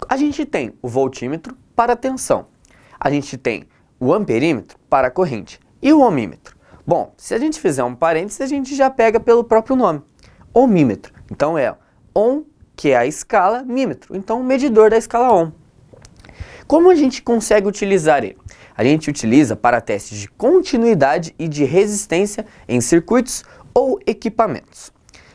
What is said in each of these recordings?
A gente tem o voltímetro para a tensão, a gente tem o amperímetro para a corrente e o ohmímetro. Bom, se a gente fizer um parênteses, a gente já pega pelo próprio nome, ohmímetro. Então é ohm, que é a escala, mímetro, então o medidor da escala ohm. Como a gente consegue utilizar ele? A gente utiliza para testes de continuidade e de resistência em circuitos ou equipamentos.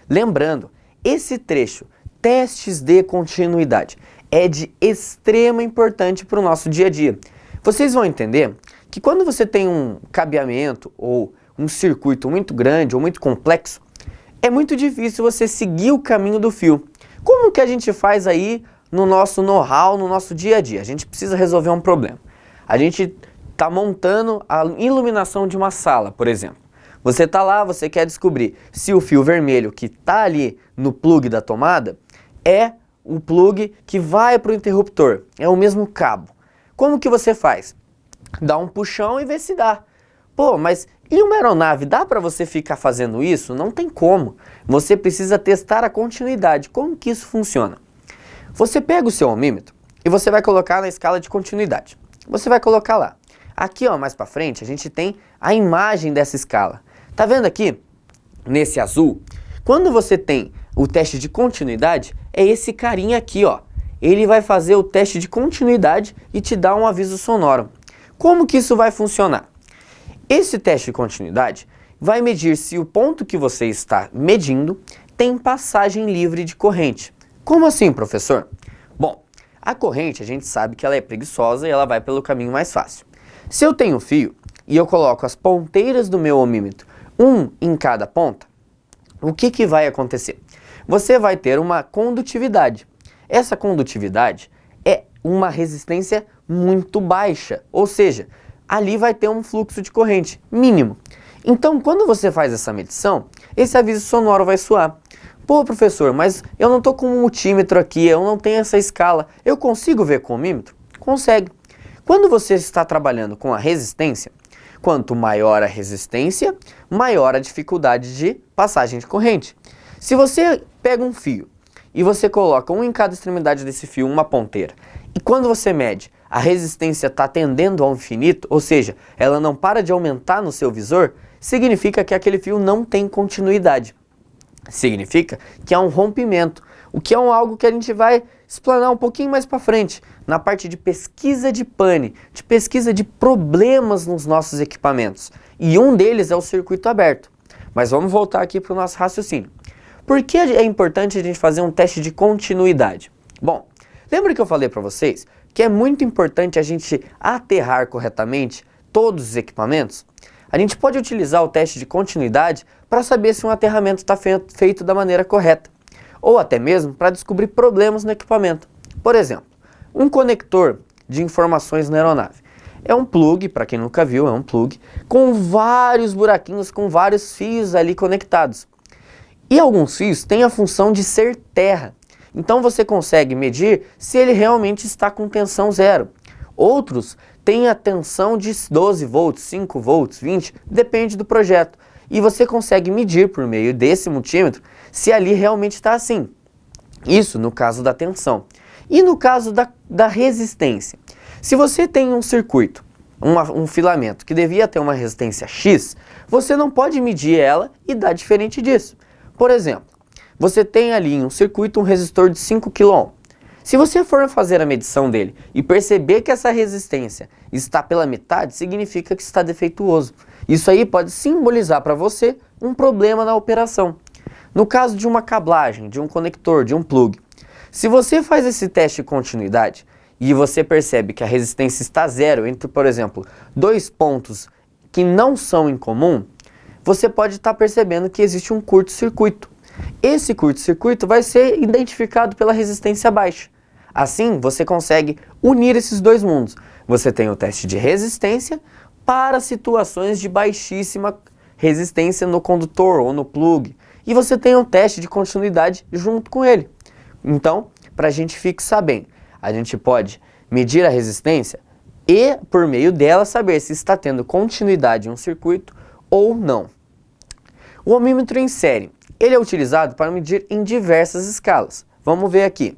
Lembrando, esse trecho, testes de continuidade, é de extrema importância para o nosso dia a dia. Vocês vão entender que quando você tem um cabeamento ou um circuito muito grande ou muito complexo, é muito difícil você seguir o caminho do fio. Como que a gente faz aí no nosso know-how, no nosso dia a dia? A gente precisa resolver um problema. A gente está montando a iluminação de uma sala, por exemplo. Você está lá, você quer descobrir se o fio vermelho que está ali no plug da tomada é o plug que vai para o interruptor, é o mesmo cabo. Como que você faz? Dá um puxão e vê se dá. Pô, mas e uma aeronave, dá para você ficar fazendo isso? Não tem como. Você precisa testar a continuidade. Como que isso funciona? Você pega o seu ohmímetro e você vai colocar na escala de continuidade. Você vai colocar lá. Aqui, ó, mais para frente, a gente tem a imagem dessa escala. Tá vendo aqui, nesse azul? Quando você tem o teste de continuidade, é esse carinha aqui, ó. Ele vai fazer o teste de continuidade e te dar um aviso sonoro. Como que isso vai funcionar? Esse teste de continuidade vai medir se o ponto que você está medindo tem passagem livre de corrente. Como assim, professor? Bom, a corrente a gente sabe que ela é preguiçosa e ela vai pelo caminho mais fácil. Se eu tenho fio e eu coloco as ponteiras do meu ohmímetro, um em cada ponta, o que vai acontecer? Você vai ter uma condutividade. Essa condutividade é uma resistência muito baixa, ou seja, ali vai ter um fluxo de corrente mínimo. Então, quando você faz essa medição, esse aviso sonoro vai soar. Pô, professor, mas eu não estou com um multímetro aqui, eu não tenho essa escala. Eu consigo ver com o ohmímetro? Consegue. Quando você está trabalhando com a resistência, quanto maior a resistência, maior a dificuldade de passagem de corrente. Se você pega um fio e você coloca um em cada extremidade desse fio, uma ponteira, e quando você mede, a resistência está tendendo ao infinito, ou seja, ela não para de aumentar no seu visor, significa que aquele fio não tem continuidade. Significa que há um rompimento, o que é algo que a gente vai explanar um pouquinho mais para frente, na parte de pesquisa de pane, de pesquisa de problemas nos nossos equipamentos. E um deles é o circuito aberto. Mas vamos voltar aqui para o nosso raciocínio. Por que é importante a gente fazer um teste de continuidade? Bom, lembra que eu falei para vocês que é muito importante a gente aterrar corretamente todos os equipamentos? A gente pode utilizar o teste de continuidade para saber se um aterramento está feito da maneira correta, ou até mesmo para descobrir problemas no equipamento. Por exemplo, um conector de informações na aeronave. É um plug, para quem nunca viu, é um plug, com vários buraquinhos, com vários fios ali conectados. E alguns fios têm a função de ser terra. Então você consegue medir se ele realmente está com tensão zero. Outros têm a tensão de 12 volts, 5 volts, 20, depende do projeto. E você consegue medir por meio desse multímetro se ali realmente está assim. Isso no caso da tensão. E no caso da resistência. Se você tem um circuito, um filamento que devia ter uma resistência X, você não pode medir ela e dar diferente disso. Por exemplo, você tem ali em um circuito um resistor de 5 kΩ. Se você for fazer a medição dele e perceber que essa resistência está pela metade, significa que está defeituoso. Isso aí pode simbolizar para você um problema na operação. No caso de uma cablagem, de um conector, de um plug, se você faz esse teste de continuidade e você percebe que a resistência está zero entre, por exemplo, dois pontos que não são em comum, você pode estar percebendo que existe um curto-circuito. Esse curto-circuito vai ser identificado pela resistência baixa. Assim, você consegue unir esses dois mundos. Você tem o teste de resistência para situações de baixíssima resistência no condutor ou no plug. E você tem um teste de continuidade junto com ele. Então, para a gente fixar bem, a gente pode medir a resistência e, por meio dela, saber se está tendo continuidade em um circuito ou não. O ohmímetro em série, ele é utilizado para medir em diversas escalas. Vamos ver aqui.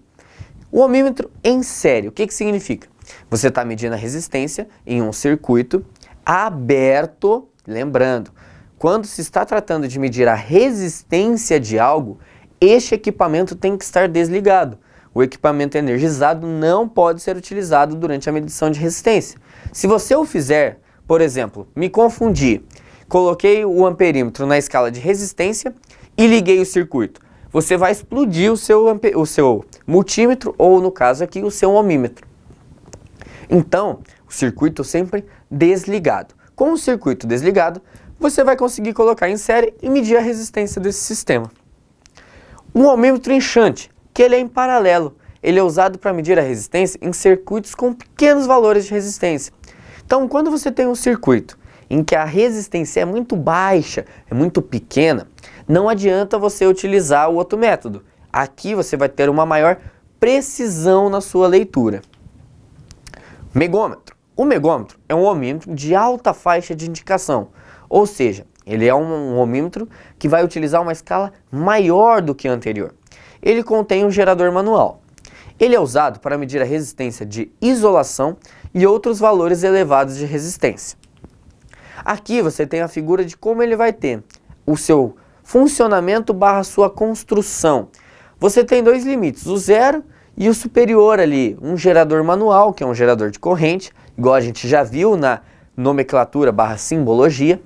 O ohmímetro em série, o que significa? Você está medindo a resistência em um circuito aberto, lembrando, quando se está tratando de medir a resistência de algo, este equipamento tem que estar desligado. O equipamento energizado não pode ser utilizado durante a medição de resistência. Se você o fizer, por exemplo, me confundi, coloquei o amperímetro na escala de resistência e liguei o circuito, você vai explodir o seu multímetro ou, no caso aqui, o seu ohmímetro. Então, o circuito sempre desligado. Com o circuito desligado, você vai conseguir colocar em série e medir a resistência desse sistema. Um ohmímetro enxante, que ele é em paralelo. Ele é usado para medir a resistência em circuitos com pequenos valores de resistência. Então, quando você tem um circuito em que a resistência é muito baixa, é muito pequena, não adianta você utilizar o outro método. Aqui você vai ter uma maior precisão na sua leitura. Megômetro. O megômetro é um ohmímetro de alta faixa de indicação, ou seja, ele é um ohmímetro que vai utilizar uma escala maior do que a anterior. Ele contém um gerador manual. Ele é usado para medir a resistência de isolação e outros valores elevados de resistência. Aqui você tem a figura de como ele vai ter o seu funcionamento barra sua construção. Você tem dois limites, o zero e o superior ali, um gerador manual, que é um gerador de corrente, igual a gente já viu na nomenclatura barra simbologia,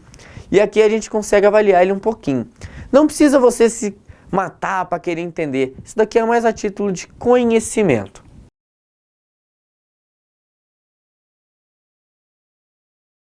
e aqui a gente consegue avaliar ele um pouquinho. Não precisa você se matar para querer entender, isso daqui é mais a título de conhecimento.